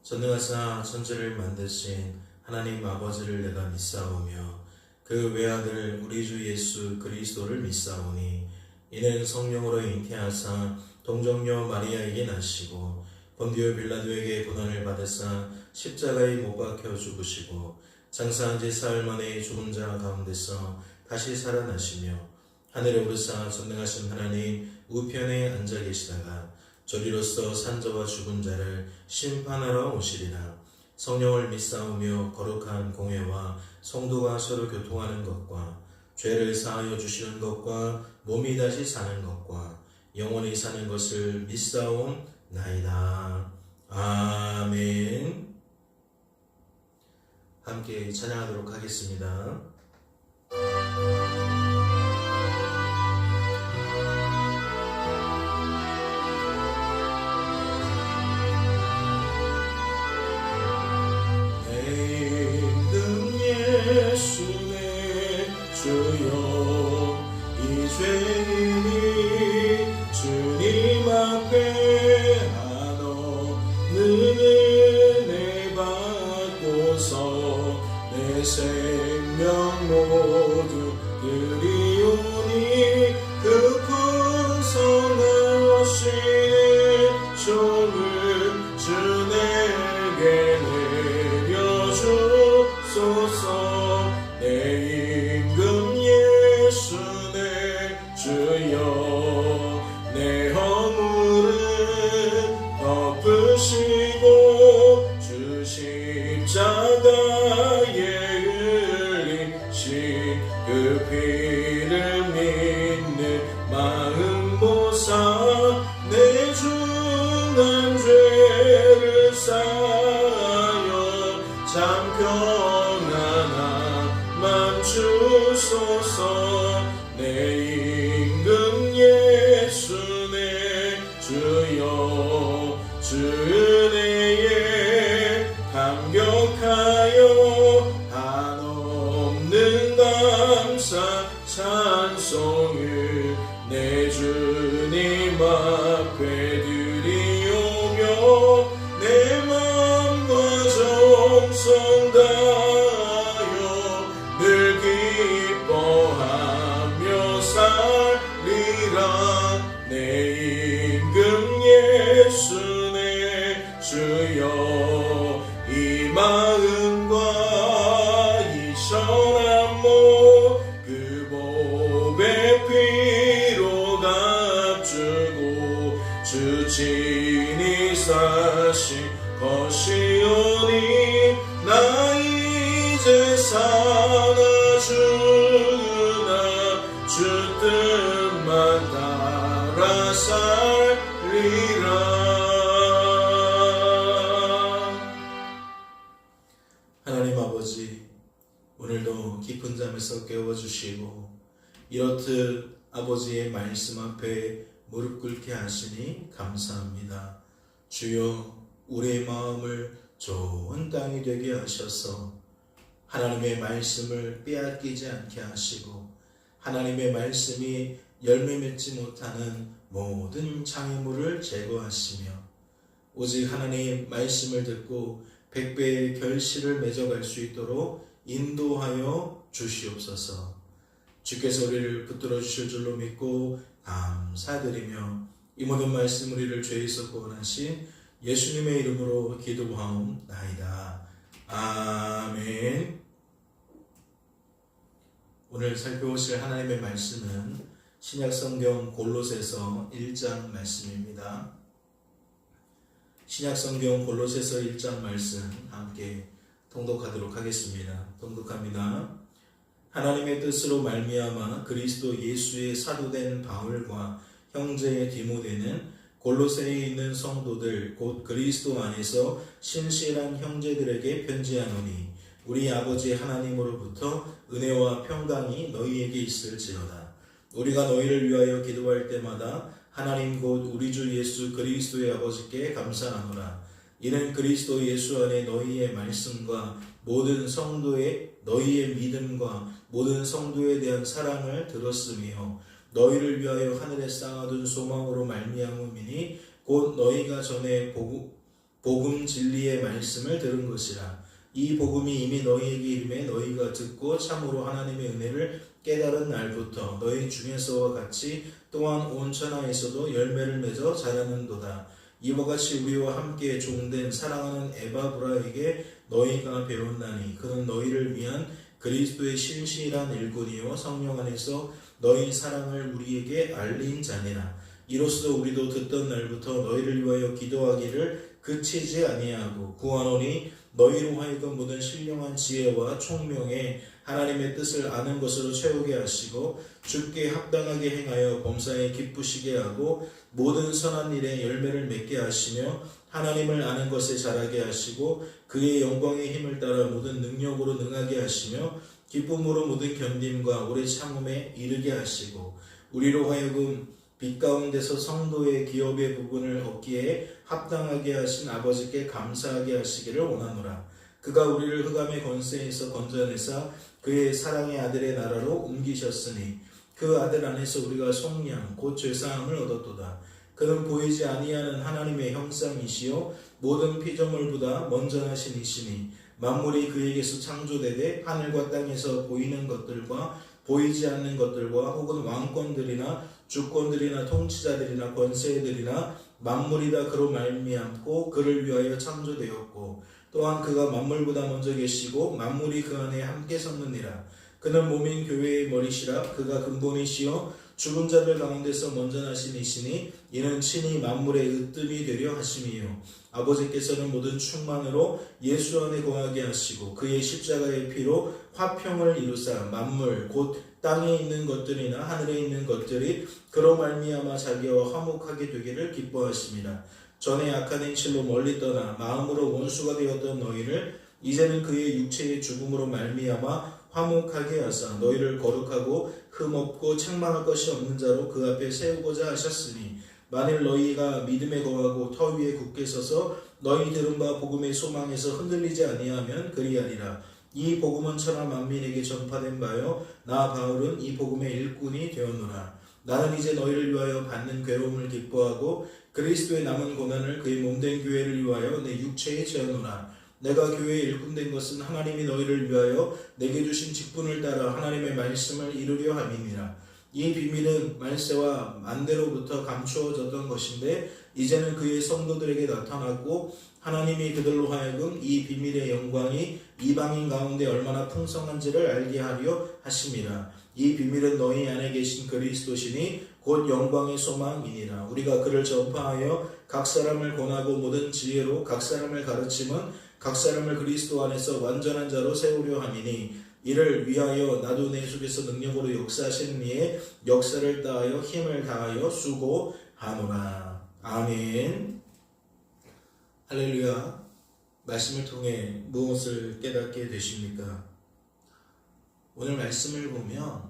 전능하사 천지를 만드신 하나님 아버지를 내가 믿사오며 그 외아들 우리 주 예수 그리스도를 믿사오니 이는 성령으로 잉태하사 동정녀 마리아에게 나시고 본디오 빌라도에게 고난을 받으사 십자가에 못 박혀 죽으시고 장사한 지 사흘 만에 죽은 자 가운데서 다시 살아나시며 하늘에 오르사 전능하신 하나님 우편에 앉아 계시다가 저리로서 산자와 죽은 자를 심판하러 오시리라. 성령을 믿사오며 거룩한 공회와 성도가 서로 교통하는 것과 죄를 사하여 주시는 것과 몸이 다시 사는 것과 영원히 사는 것을 믿사옵나이다. 아멘. 함께 찬양하도록 하겠습니다. 주여 이 죄인이 주님 앞에 한없는 은혜 받고서 내 생명 모두 드리오니 그 풍성하신 종을 주 내게 내려주소서. 내 임금 예수 내 주여 내 허물을 덮으시고 주 십자가에 흘리신 그 피를 믿는 마음 보사 내 중한 죄를 사하여 참 평안한 멈추소서. 내 임금 예수 내 주여 주 은혜에 감격하여 한없는 감사 찬송을 내 주님 앞에 드리오며 내 마음과 정성 다하여 늘 기뻐하며 살리라. 내 임금 예수 내 주여 이 마음과 이 선한 몸 그 보배 피로 값주고 주 친히 사신 것이오니 나 이제 사나 주나 주 뜻만 따라 살리라. 하나님 아버지, 오늘도 깊은 잠에서 깨워주시고 이렇듯 아버지의 말씀 앞에 무릎 꿇게 하시니 감사합니다. 주여, 우리의 마음을 좋은 땅이 되게 하셔서 하나님의 말씀을 빼앗기지 않게 하시고 하나님의 말씀이 열매 맺지 못하는 모든 장애물을 제거하시며 오직 하나님의 말씀을 듣고 100배의 결실을 맺어갈 수 있도록 인도하여 주시옵소서. 주께서 우리를 붙들어 주실 줄로 믿고 감사드리며 이 모든 말씀 우리를 죄에서 구원하신 예수님의 이름으로 기도하옵나이다. 아멘. 오늘 살펴보실 하나님의 말씀은 신약성경 골로새서 1장 말씀입니다. 신약성경 골로새서 1장 말씀 함께 통독하도록 하겠습니다. 통독합니다. 하나님의 뜻으로 말미암아 그리스도 예수의 사도된 바울과 형제 디모데는 골로새에 있는 성도들 곧 그리스도 안에서 신실한 형제들에게 편지하노니 우리 아버지 하나님으로부터 은혜와 평강이 너희에게 있을지어다. 우리가 너희를 위하여 기도할 때마다 하나님 곧 우리 주 예수 그리스도의 아버지께 감사하노라. 이는 그리스도 예수 안에 너희의 말씀과 모든 성도의 너희의 믿음과 모든 성도에 대한 사랑을 들었으며 너희를 위하여 하늘에 쌓아둔 소망으로 말미암음이니 곧 너희가 전에 복음 진리의 말씀을 들은 것이라. 이 복음이 이미 너희에게 이름에 너희가 듣고 참으로 하나님의 은혜를 깨달은 날부터 너희 중에서와 같이 또한 온 천하에서도 열매를 맺어 자라는도다. 이와 같이 우리와 함께 종된 사랑하는 에바브라에게 너희가 배웠나니 그는 너희를 위한 그리스도의 신실한 일꾼이요 성령 안에서 너희 사랑을 우리에게 알린 자니라. 이로써 우리도 듣던 날부터 너희를 위하여 기도하기를 그치지 아니하고 구하노니 너희로 하여금 모든 신령한 지혜와 총명에 하나님의 뜻을 아는 것으로 채우게 하시고 주께 합당하게 행하여 범사에 기쁘시게 하고 모든 선한 일에 열매를 맺게 하시며 하나님을 아는 것에 자라게 하시고 그의 영광의 힘을 따라 모든 능력으로 능하게 하시며 기쁨으로 모든 견딤과 오래 참음에 이르게 하시고 우리로 하여금 빛 가운데서 성도의 기업의 부분을 얻기에 합당하게 하신 아버지께 감사하게 하시기를 원하노라. 그가 우리를 흑암의 권세에서 건져내사 그의 사랑의 아들의 나라로 옮기셨으니 그 아들 안에서 우리가 속량 곧 죄사함을 얻었도다. 그는 보이지 아니하는 하나님의 형상이시요 모든 피조물보다 먼저하신 이시니 만물이 그에게서 창조되되 하늘과 땅에서 보이는 것들과 보이지 않는 것들과 혹은 왕권들이나 주권들이나 통치자들이나 권세들이나 만물이 다 그로 말미암고 그를 위하여 창조되었고 또한 그가 만물보다 먼저 계시고 만물이 그 안에 함께 섰느니라. 그는 몸인 교회의 머리시라. 그가 근본이시요 죽은 자들 가운데서 먼저 나신 이시니 이는 친히 만물의 으뜸이 되려 하심이요 아버지께서는 모든 충만으로 예수 안에 거하게 하시고 그의 십자가의 피로 화평을 이루사 만물 곧 땅에 있는 것들이나 하늘에 있는 것들이 그로 말미암아 자기와 화목하게 되기를 기뻐하심이라. 전에 악한 행실로 멀리 떠나 마음으로 원수가 되었던 너희를 이제는 그의 육체의 죽음으로 말미암아 화목하게 하사 너희를 거룩하고 흠없고 책망할 것이 없는 자로 그 앞에 세우고자 하셨으니 만일 너희가 믿음에 거하고 터 위에 굳게 서서 너희 들은 바 복음의 소망에서 흔들리지 아니하면 그리하리라. 이 복음은 천하 만민에게 전파된 바요 나 바울은 이 복음의 일꾼이 되었노라. 나는 이제 너희를 위하여 받는 괴로움을 기뻐하고 그리스도의 남은 고난을 그의 몸된 교회를 위하여 내 육체에 채우노라. 내가 교회의 일꾼된 것은 하나님이 너희를 위하여 내게 주신 직분을 따라 하나님의 말씀을 이루려 함이니라. 이 비밀은 말세와 만대로부터 감추어졌던 것인데 이제는 그의 성도들에게 나타났고 하나님이 그들로 하여금 이 비밀의 영광이 이방인 가운데 얼마나 풍성한지를 알게 하려 하심이라. 이 비밀은 너희 안에 계신 그리스도시니 곧 영광의 소망이니라. 우리가 그를 전파하여 각 사람을 권하고 모든 지혜로 각 사람을 가르침은 각 사람을 그리스도 안에서 완전한 자로 세우려 함이니 이를 위하여 나도 내 속에서 능력으로 역사하시는 이의 역사를 따하여 힘을 다하여 수고하노라. 아멘. 할렐루야. 말씀을 통해 무엇을 깨닫게 되십니까? 오늘 말씀을 보면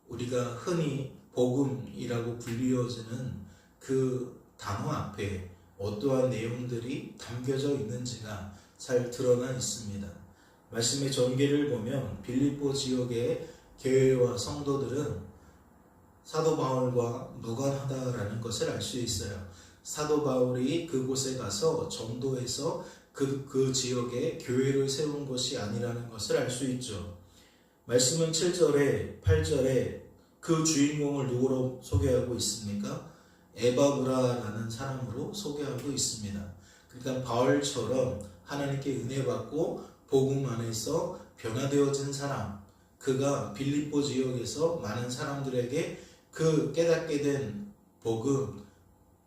우리가 흔히 복음이라고 불리어지는 그 단어 앞에 어떠한 내용들이 담겨져 있는지가 잘 드러나 있습니다. 말씀의 전개를 보면 빌립보 지역의 교회와 성도들은 사도 바울과 무관하다라는 것을 알 수 있어요. 사도 바울이 그곳에 가서 전도해서 그 지역에 교회를 세운 것이 아니라는 것을 알 수 있죠. 말씀은 7절에 8절에 그 주인공을 누구로 소개하고 있습니까? 에바브라라는 사람으로 소개하고 있습니다. 그러니까 바울처럼 하나님께 은혜 받고 복음 안에서 변화되어진 사람, 그가 빌립보 지역에서 많은 사람들에게 그 깨닫게 된 복음,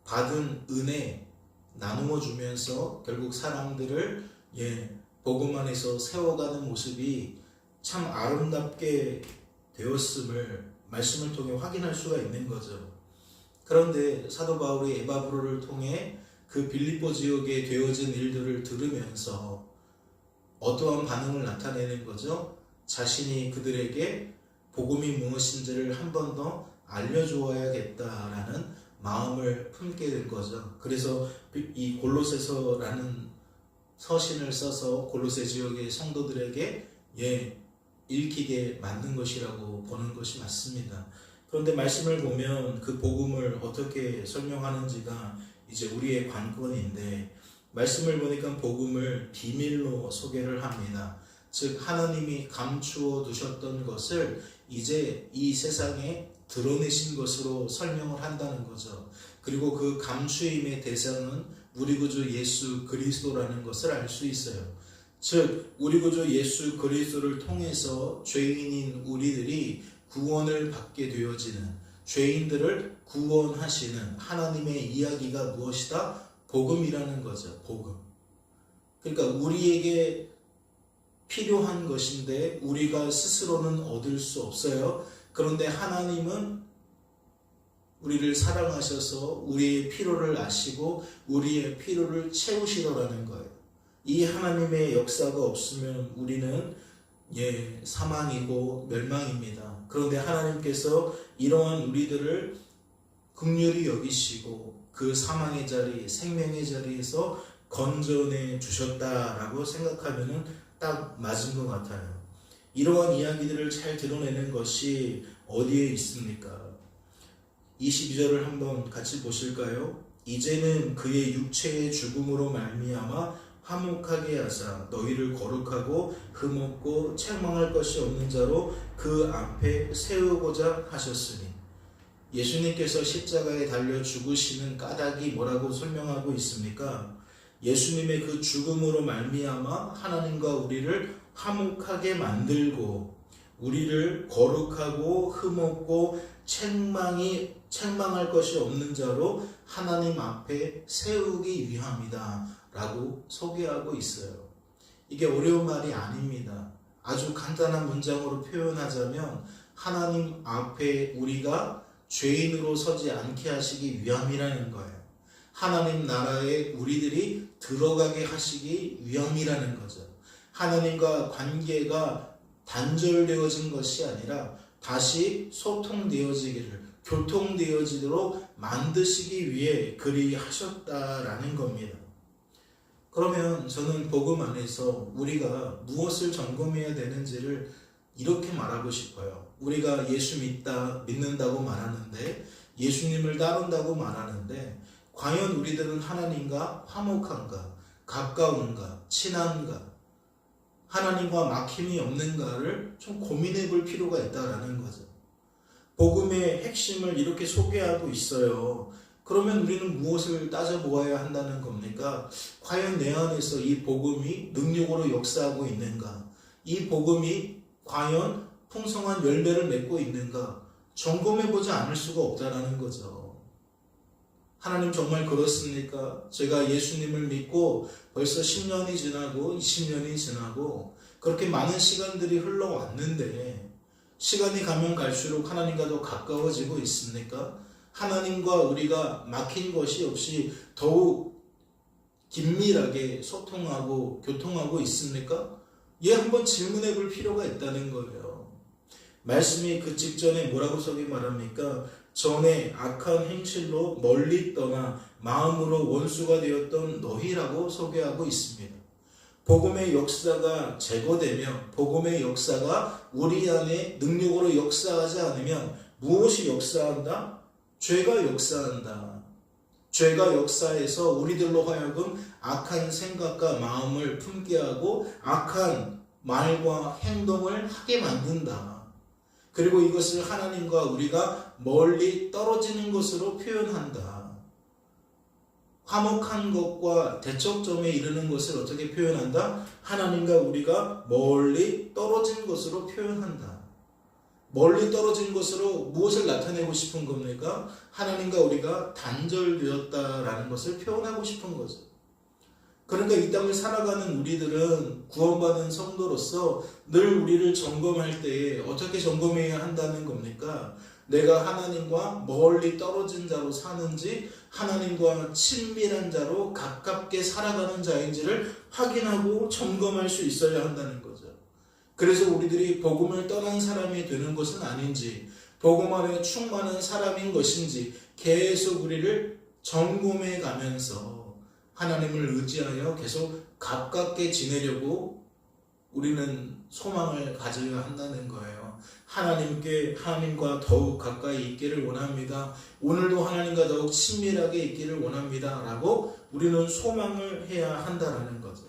받은 은혜 나누어 주면서 결국 사람들을 복음 안에서 세워가는 모습이 참 아름답게 되었음을 말씀을 통해 확인할 수가 있는 거죠. 그런데 사도 바울이 에바브로를 통해 그 빌립보 지역에 되어진 일들을 들으면서 어떠한 반응을 나타내는 거죠? 자신이 그들에게 복음이 무엇인지를 한 번 더 알려주어야겠다라는 마음을 품게 된 거죠. 그래서 이 골로새서라는 서신을 써서 골로새 지역의 성도들에게 읽히게 만든 것이라고 보는 것이 맞습니다. 그런데 말씀을 보면 그 복음을 어떻게 설명하는지가 이제 우리의 관건인데 말씀을 보니까 복음을 비밀로 소개를 합니다. 즉 하나님이 감추어 두셨던 것을 이제 이 세상에 드러내신 것으로 설명을 한다는 거죠. 그리고 그 감추임의 대상은 우리 구주 예수 그리스도라는 것을 알 수 있어요. 즉 우리 구주 예수 그리스도를 통해서 죄인인 우리들이 구원을 받게 되어지는, 죄인들을 구원하시는 하나님의 이야기가 무엇이다? 복음이라는 거죠. 복음. 그러니까 우리에게 필요한 것인데 우리가 스스로는 얻을 수 없어요. 그런데 하나님은 우리를 사랑하셔서 우리의 필요를 아시고 우리의 필요를 채우시더라는 거예요. 이 하나님의 역사가 없으면 우리는 사망이고 멸망입니다. 그런데 하나님께서 이러한 우리들을 긍휼히 여기시고 그 사망의 자리, 생명의 자리에서 건져내 주셨다라고 생각하면 딱 맞은 것 같아요. 이러한 이야기들을 잘 드러내는 것이 어디에 있습니까? 22절을 한번 같이 보실까요? 이제는 그의 육체의 죽음으로 말미암아 화목하게 하사 너희를 거룩하고 흠없고 책망할 것이 없는 자로 그 앞에 세우고자 하셨으니. 예수님께서 십자가에 달려 죽으시는 까닭이 뭐라고 설명하고 있습니까? 예수님의 그 죽음으로 말미암아 하나님과 우리를 화목하게 만들고 우리를 거룩하고 흠없고 책망할 것이 없는 자로 하나님 앞에 세우기 위함이다 라고 소개하고 있어요. 이게 어려운 말이 아닙니다. 아주 간단한 문장으로 표현하자면 하나님 앞에 우리가 죄인으로 서지 않게 하시기 위함이라는 거예요. 하나님 나라에 우리들이 들어가게 하시기 위함이라는 거죠. 하나님과 관계가 단절되어진 것이 아니라 다시 소통되어지기를, 교통되어지도록 만드시기 위해 그리 하셨다라는 겁니다. 그러면 저는 복음 안에서 우리가 무엇을 점검해야 되는지를 이렇게 말하고 싶어요. 우리가 예수 믿는다고 말하는데, 예수님을 따른다고 말하는데, 과연 우리들은 하나님과 화목한가, 가까운가, 친한가, 하나님과 막힘이 없는가를 좀 고민해 볼 필요가 있다라는 거죠. 복음의 핵심을 이렇게 소개하고 있어요. 그러면 우리는 무엇을 따져보아야 한다는 겁니까? 과연 내 안에서 이 복음이 능력으로 역사하고 있는가? 이 복음이 과연 풍성한 열매를 맺고 있는가? 점검해보지 않을 수가 없다라는 거죠. 하나님 정말 그렇습니까? 제가 예수님을 믿고 벌써 10년이 지나고 20년이 지나고 그렇게 많은 시간들이 흘러왔는데 시간이 가면 갈수록 하나님과 더 가까워지고 있습니까? 하나님과 우리가 막힌 것이 없이 더욱 긴밀하게 소통하고 교통하고 있습니까? 한번 질문해 볼 필요가 있다는 거예요. 말씀이 그 직전에 뭐라고 저기 말합니까? 전에 악한 행실로 멀리 떠나 마음으로 원수가 되었던 너희라고 소개하고 있습니다. 복음의 역사가 제거되면, 복음의 역사가 우리 안에 능력으로 역사하지 않으면 무엇이 역사한다? 죄가 역사한다. 죄가 역사해서 우리들로 하여금 악한 생각과 마음을 품게 하고 악한 말과 행동을 하게 만든다. 그리고 이것을 하나님과 우리가 멀리 떨어지는 것으로 표현한다. 화목한 것과 대척점에 이르는 것을 어떻게 표현한다? 하나님과 우리가 멀리 떨어진 것으로 표현한다. 멀리 떨어진 것으로 무엇을 나타내고 싶은 겁니까? 하나님과 우리가 단절되었다라는 것을 표현하고 싶은 거죠. 그러니까 이 땅을 살아가는 우리들은 구원받은 성도로서 늘 우리를 점검할 때에 어떻게 점검해야 한다는 겁니까? 내가 하나님과 멀리 떨어진 자로 사는지 하나님과 친밀한 자로 가깝게 살아가는 자인지를 확인하고 점검할 수 있어야 한다는 거죠. 그래서 우리들이 복음을 떠난 사람이 되는 것은 아닌지, 복음 안에 충만한 사람인 것인지 계속 우리를 점검해 가면서 하나님을 의지하여 계속 가깝게 지내려고 우리는 소망을 가져야 한다는 거예요. 하나님과 더욱 가까이 있기를 원합니다. 오늘도 하나님과 더욱 친밀하게 있기를 원합니다. 라고 우리는 소망을 해야 한다라는 거죠.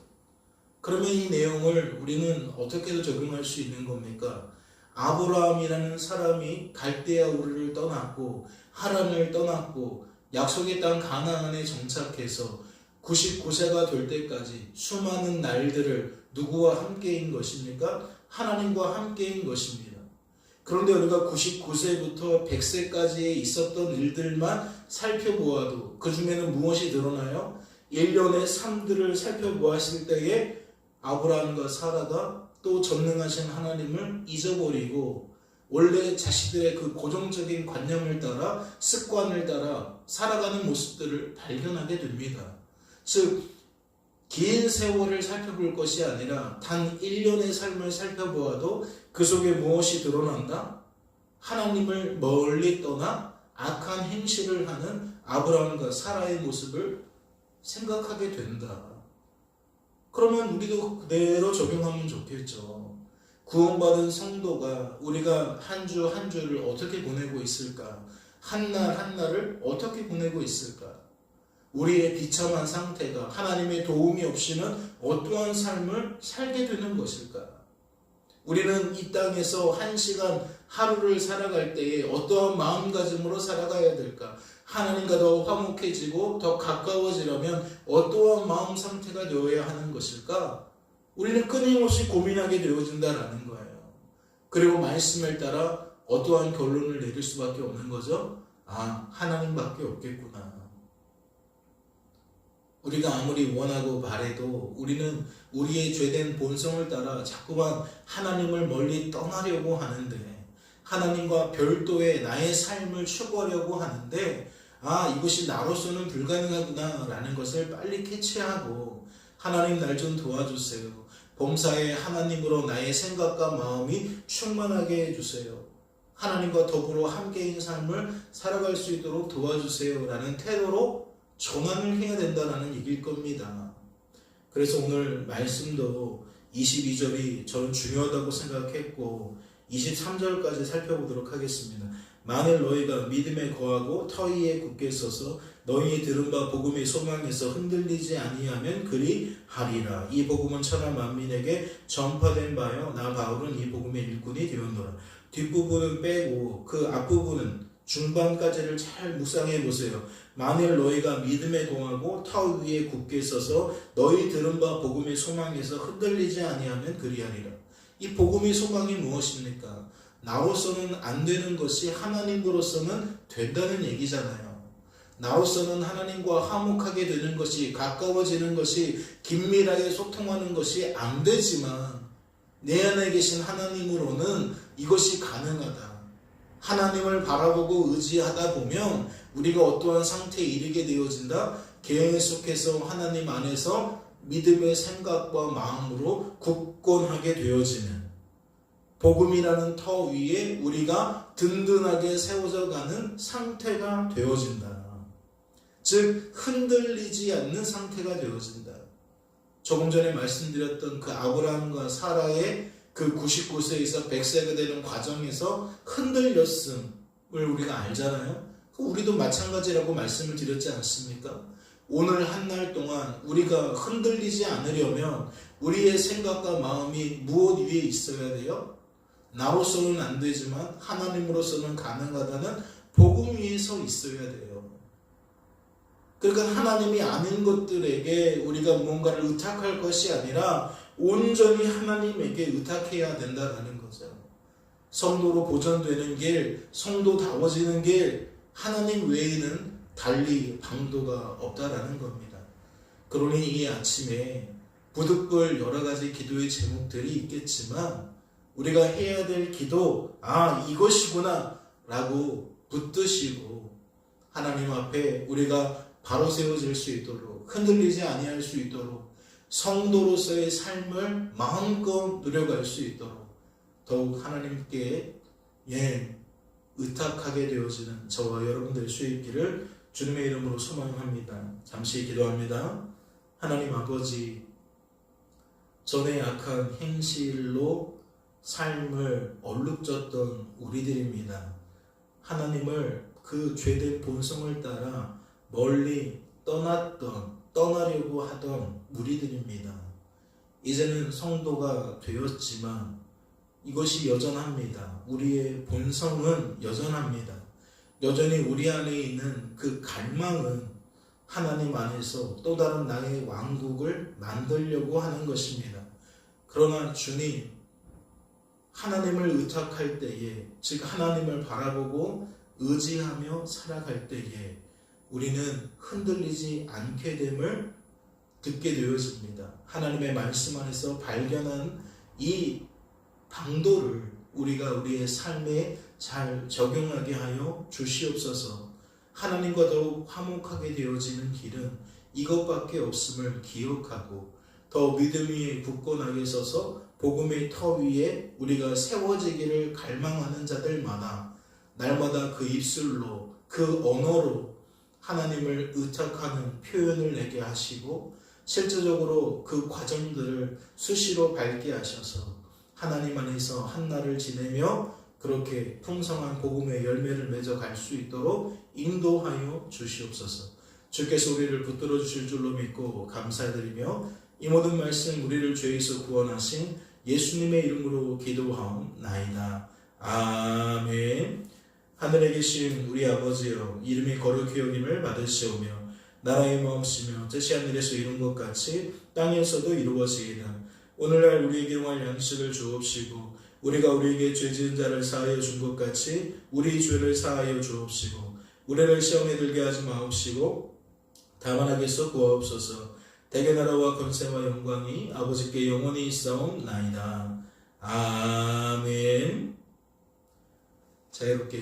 그러면 이 내용을 우리는 어떻게 적용할 수 있는 겁니까? 아브라함이라는 사람이 갈대아 우르를 떠났고 하란을 떠났고 약속의 땅 가나안에 정착해서 99세가 될 때까지 수많은 날들을 누구와 함께인 것입니까? 하나님과 함께인 것입니다. 그런데 우리가 99세부터 100세까지에 있었던 일들만 살펴보아도 그 중에는 무엇이 드러나요? 1년의 삶들을 살펴보았을 때에 아브라함과 사라가 또 전능하신 하나님을 잊어버리고 원래 자신들의 그 고정적인 관념을 따라 습관을 따라 살아가는 모습들을 발견하게 됩니다. 즉 긴 세월을 살펴볼 것이 아니라 단 1년의 삶을 살펴보아도 그 속에 무엇이 드러난다? 하나님을 멀리 떠나 악한 행실을 하는 아브라함과 사라의 모습을 생각하게 된다. 그러면 우리도 그대로 적용하면 좋겠죠. 구원받은 성도가 우리가 한 주 한 주를 어떻게 보내고 있을까? 한 날 한 날을 어떻게 보내고 있을까? 우리의 비참한 상태가 하나님의 도움이 없이는 어떠한 삶을 살게 되는 것일까? 우리는 이 땅에서 한 시간 하루를 살아갈 때에 어떠한 마음가짐으로 살아가야 될까? 하나님과 더 화목해지고 더 가까워지려면 어떠한 마음 상태가 되어야 하는 것일까? 우리는 끊임없이 고민하게 되어진다라는 거예요. 그리고 말씀을 따라 어떠한 결론을 내릴 수밖에 없는 거죠? 하나님밖에 없겠구나. 우리가 아무리 원하고 바래도 우리는 우리의 죄된 본성을 따라 자꾸만 하나님을 멀리 떠나려고 하는데, 하나님과 별도의 나의 삶을 추구하려고 하는데 이것이 나로서는 불가능하구나 라는 것을 빨리 캐치하고, 하나님 날 좀 도와주세요. 범사에 하나님으로 나의 생각과 마음이 충만하게 해주세요. 하나님과 더불어 함께인 삶을 살아갈 수 있도록 도와주세요 라는 태도로 전환을 해야 된다는 얘기일 겁니다. 그래서 오늘 말씀도 22절이 저는 중요하다고 생각했고 23절까지 살펴보도록 하겠습니다. 만일 너희가 믿음에 거하고 터 위에 굳게 서서 너희의 들은 바 복음의 소망에서 흔들리지 아니하면 그리 하리라. 이 복음은 천하 만민에게 전파된 바요 나 바울은 이 복음의 일꾼이 되었노라. 뒷부분은 빼고 그 앞부분은 중반까지를 잘 묵상해 보세요. 만일 너희가 믿음에 동하고 터 위에 굳게 서서 너희 들은 바 복음의 소망에서 흔들리지 아니하면 그리하리라. 이 복음의 소망이 무엇입니까? 나로서는 안 되는 것이 하나님으로서는 된다는 얘기잖아요. 나로서는 하나님과 화목하게 되는 것이, 가까워지는 것이, 긴밀하게 소통하는 것이 안 되지만 내 안에 계신 하나님으로는 이것이 가능하다. 하나님을 바라보고 의지하다 보면 우리가 어떠한 상태에 이르게 되어진다? 계속해서 하나님 안에서 믿음의 생각과 마음으로 굳건하게 되어지는, 복음이라는 터 위에 우리가 든든하게 세워져 가는 상태가 되어진다. 즉 흔들리지 않는 상태가 되어진다. 조금 전에 말씀드렸던 그 아브라함과 사라의 그 99세에서 100세가 되는 과정에서 흔들렸음을 우리가 알잖아요. 우리도 마찬가지라고 말씀을 드렸지 않습니까? 오늘 한 날 동안 우리가 흔들리지 않으려면 우리의 생각과 마음이 무엇 위에 있어야 돼요? 나로서는 안 되지만 하나님으로서는 가능하다는 복음 위에 서 있어야 돼요. 그러니까 하나님이 아닌 것들에게 우리가 무언가를 의탁할 것이 아니라 온전히 하나님에게 의탁해야 된다는 거죠. 성도로 보존되는 길, 성도다워지는 길, 하나님 외에는 달리 방도가 없다라는 겁니다. 그러니 이 아침에 부득불 여러 가지 기도의 제목들이 있겠지만 우리가 해야 될 기도, 이것이구나 라고 붙드시고 하나님 앞에 우리가 바로 세워질 수 있도록, 흔들리지 아니할 수 있도록, 성도로서의 삶을 마음껏 누려갈 수 있도록 더욱 하나님께 의탁하게 되어지는 저와 여러분 될 수 있기를 주님의 이름으로 소망합니다. 잠시 기도합니다. 하나님 아버지, 전에 악한 행실로 삶을 얼룩졌던 우리들입니다. 하나님을 그 죄된 본성을 따라 멀리 떠났던, 떠나려고 하던 무리들입니다. 이제는 성도가 되었지만 이것이 여전합니다. 우리의 본성은 여전합니다. 여전히 우리 안에 있는 그 갈망은 하나님 안에서 또 다른 나의 왕국을 만들려고 하는 것입니다. 그러나 주님, 하나님을 의탁할 때에, 즉 하나님을 바라보고 의지하며 살아갈 때에 우리는 흔들리지 않게 됨을 듣게 되어집니다. 하나님의 말씀 안에서 발견한 이 방도를 우리가 우리의 삶에 잘 적용하게 하여 주시옵소서. 하나님과 더욱 화목하게 되어지는 길은 이것밖에 없음을 기억하고 더 믿음 위에 굳건하게 서서 복음의 터 위에 우리가 세워지기를 갈망하는 자들마다 날마다 그 입술로, 그 언어로 하나님을 의탁하는 표현을 내게 하시고 실제적으로 그 과정들을 수시로 밟게 하셔서 하나님 안에서 한 날을 지내며 그렇게 풍성한 복음의 열매를 맺어 갈 수 있도록 인도하여 주시옵소서. 주께서 우리를 붙들어 주실 줄로 믿고 감사드리며 이 모든 말씀 우리를 죄에서 구원하신 예수님의 이름으로 기도하옵나이다. 아멘. 하늘에 계신 우리 아버지여, 이름이 거룩히 여김을 받으시오며 나라의 마음이시며 뜻이 하늘에서 이룬 것 같이 땅에서도 이루어지이다. 오늘날 우리에게 용할 양식을 주옵시고 우리가 우리에게 죄 지은 자를 사하여 준 것 같이 우리 죄를 사하여 주옵시고 우리를 시험에 들게 하지 마옵시고 다만 악에서 구하옵소서. 대개 나라와 권세와 영광이 아버지께 영원히 있사옵나이다. 아멘. 자유롭게